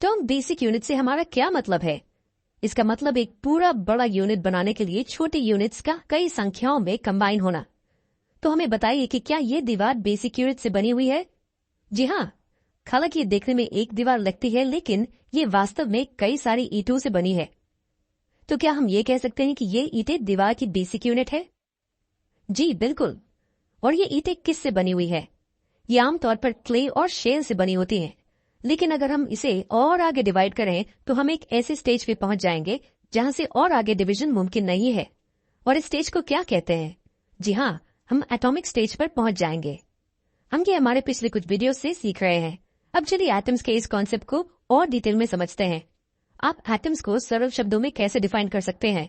Term basic unit से हमारा क्या मतलब है? इसका मतलब एक पूरा बड़ा यूनिट बनाने के लिए छोटे यूनिट्स का कई संख्याओं में कंबाइन होना। तो हमें बताइए कि क्या ये दीवार बेसिक यूनिट से बनी हुई है? जी हाँ, हालांकि ये देखने में एक दीवार लगती है, लेकिन ये वास्तव में कई सारी ईंटों से बनी है। तो क्या हम ये कह सकते हैं कि ये ईंटें दीवार की बेसिक यूनिट है? जी बिल्कुल। और ये ईंटें किससे बनी हुई है? ये आमतौर पर क्ले और शेल से बनी होती हैं। लेकिन अगर हम इसे और आगे डिवाइड करें तो हम एक ऐसे स्टेज पे पहुंच जाएंगे जहां से और आगे डिवीजन मुमकिन नहीं है। और इस स्टेज को क्या कहते हैं? जी हाँ, हम एटॉमिक स्टेज पर पहुंच जाएंगे। हम ये हमारे पिछले कुछ वीडियो से सीख रहे हैं। अब चलिए एटम्स के इस कॉन्सेप्ट को और डिटेल में समझते हैं। आप एटम्स को सरल शब्दों में कैसे डिफाइन कर सकते हैं?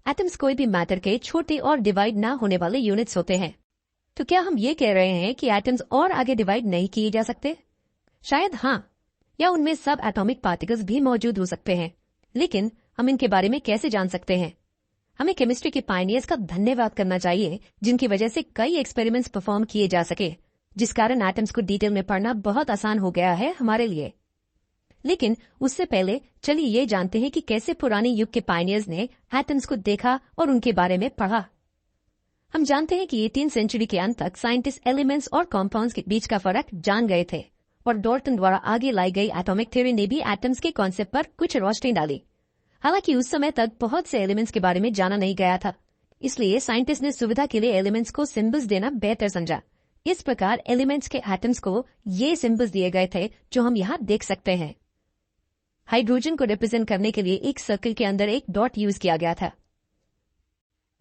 एटम्स कोई भी मैटर के छोटे और डिवाइड ना होने वाले यूनिट्स होते हैं। तो क्या हम ये कह रहे हैं कि एटम्स और आगे डिवाइड नहीं किए जा सकते? शायद हाँ, या उनमें सब एटॉमिक पार्टिकल्स भी मौजूद हो सकते हैं। लेकिन हम इनके बारे में कैसे जान सकते हैं? हमें केमिस्ट्री के पायनियर्स का धन्यवाद करना चाहिए, जिनकी वजह से कई एक्सपेरिमेंट्स परफॉर्म किए जा सके, जिस कारण एटम्स को डिटेल में पढ़ना बहुत आसान हो गया है हमारे लिए। लेकिन उससे पहले चलिए ये जानते हैं कि कैसे पुराने युग के पायनियर्स ने एटम्स को देखा और उनके बारे में पढ़ा। हम जानते हैं कि 18वीं सेंचुरी के अंत तक साइंटिस्ट एलिमेंट्स और कॉम्पाउंड्स के बीच का फर्क जान गए थे, और डॉल्टन द्वारा आगे लाई गई एटॉमिक थ्योरी ने भी एटम्स के कॉन्सेप्ट पर कुछ रोशनी डाली। हालांकि उस समय तक बहुत से एलिमेंट्स के बारे में जाना नहीं गया था, इसलिए साइंटिस्ट ने सुविधा के लिए एलिमेंट्स को सिंबल्स देना बेहतर समझा। इस प्रकार एलिमेंट्स के एटम्स को ये सिंबल्स दिए गए थे जो हम यहाँ देख सकते हैं। हाइड्रोजन को रिप्रेजेंट करने के लिए एक सर्कल के अंदर एक डॉट यूज किया गया था,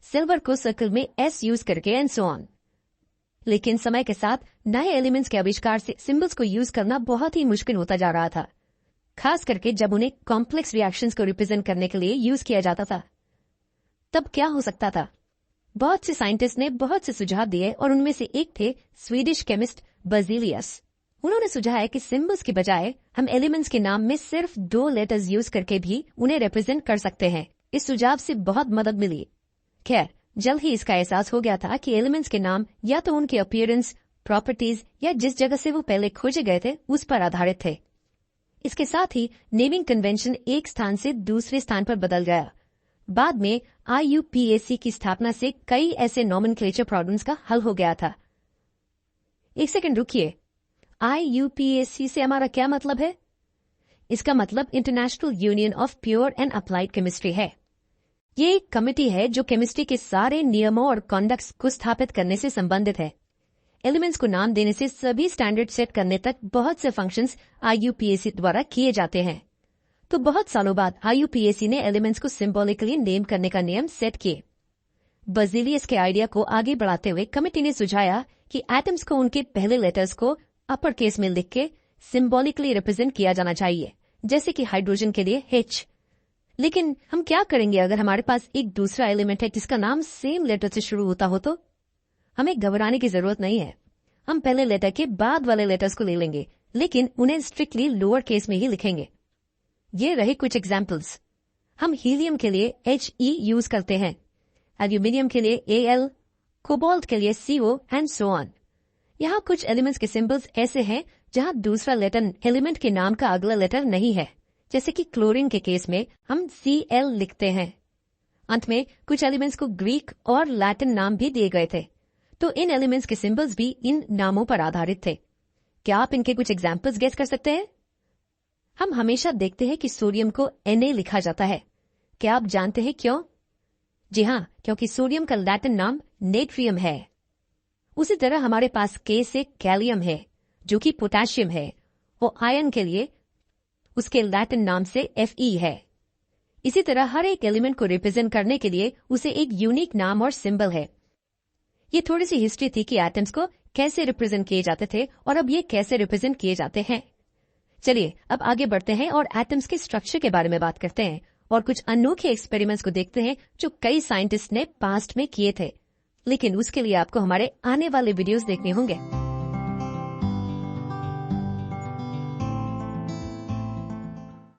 सिल्वर को सर्कल में S यूज करके एंड सो ऑन। लेकिन समय के साथ नए एलिमेंट्स के आविष्कार से सिंबल्स को यूज करना बहुत ही मुश्किल होता जा रहा था, खास करके जब उन्हें कॉम्प्लेक्स रिएक्शंस को रिप्रेजेंट करने के लिए यूज किया जाता था। तब क्या हो सकता था? बहुत से साइंटिस्ट ने बहुत से सुझाव दिए और उनमें से एक थे स्वीडिश केमिस्ट बर्ज़ेलियस। उन्होंने सुझाया कि सिंबल्स के बजाय हम एलिमेंट्स के नाम में सिर्फ 2 लेटर्स यूज करके भी उन्हें रिप्रेजेंट कर सकते हैं। इस सुझाव से बहुत मदद मिली। खैर, जल्द ही इसका एहसास हो गया था कि एलिमेंट्स के नाम या तो उनके अपीयरेंस, प्रॉपर्टीज या जिस जगह से वो पहले खोजे गए थे उस पर आधारित थे। इसके साथ ही नेमिंग कन्वेंशन एक स्थान से दूसरे स्थान पर बदल गया। बाद में IUPAC की स्थापना से कई ऐसे नॉमेनक्लेचर प्रॉब्लम्स का हल हो गया था। एक सेकंड रुकिए, IUPAC से हमारा क्या मतलब है? इसका मतलब international union of pure and applied chemistry है। ये एक कमेटी है जो केमिस्ट्री के सारे नियमों और कॉन्डक्ट्स को स्थापित करने से संबंधित है। एलिमेंट्स को नाम देने से सभी स्टैंडर्ड सेट करने तक बहुत से फंक्शंस IUPAC द्वारा किए जाते हैं। तो बहुत सालों बाद IUPAC ने एलिमेंट्स को सिंबॉलिकली नेम करने का नियम सेट किए। बर्ज़ेलियस के आइडिया को आगे बढ़ाते हुए कमेटी ने सुझाया कि एटम्स को उनके पहले लेटर्स को अपर केस में लिख के सिंबॉलिकली रिप्रेजेंट किया जाना चाहिए, जैसे कि हाइड्रोजन के लिए H। लेकिन हम क्या करेंगे अगर हमारे पास एक दूसरा एलिमेंट है जिसका नाम सेम लेटर से शुरू होता हो? तो हमें घबराने की जरूरत नहीं है। हम पहले लेटर के बाद वाले लेटर्स को ले लेंगे, लेकिन उन्हें स्ट्रिक्टली लोअर केस में ही लिखेंगे। ये रहे कुछ एग्जाम्पल्स। हम हीलियम के लिए HE यूज करते हैं, एल्यूमिनियम के लिए Al, कोबाल्ट के लिए CO एंड सो ऑन। यहाँ कुछ एलिमेंट्स के सिंबल्स ऐसे हैं जहाँ दूसरा लेटर एलिमेंट के नाम का अगला लेटर नहीं है, जैसे कि क्लोरीन के केस में हम Cl लिखते हैं। अंत में कुछ एलिमेंट्स को ग्रीक और लैटिन नाम भी दिए गए थे, तो इन एलिमेंट्स के सिंबल्स भी इन नामों पर आधारित थे। क्या आप इनके कुछ एग्जाम्पल्स गेस कर सकते हैं? हम हमेशा देखते हैं कि सोडियम को Na लिखा जाता है। क्या आप जानते हैं क्यों? जी हाँ, क्योंकि सोडियम का लैटिन नाम नेट्रियम है। उसी तरह हमारे पास K से कैलियम है, जो कि पोटेशियम है, और आयरन के लिए उसके लैटिन नाम से Fe है। इसी तरह हर एक एलिमेंट को रिप्रेजेंट करने के लिए उसे एक यूनिक नाम और सिंबल है। ये थोड़ी सी हिस्ट्री थी कि एटम्स को कैसे रिप्रेजेंट किए जाते थे और अब ये कैसे रिप्रेजेंट किए जाते हैं। चलिए अब आगे बढ़ते हैं और एटम्स के स्ट्रक्चर के बारे में बात करते हैं और कुछ अनोखे एक्सपेरिमेंट्स को देखते हैं जो कई साइंटिस्ट ने पास्ट में किए थे। लेकिन उसके लिए आपको हमारे आने वाले वीडियोस देखने होंगे।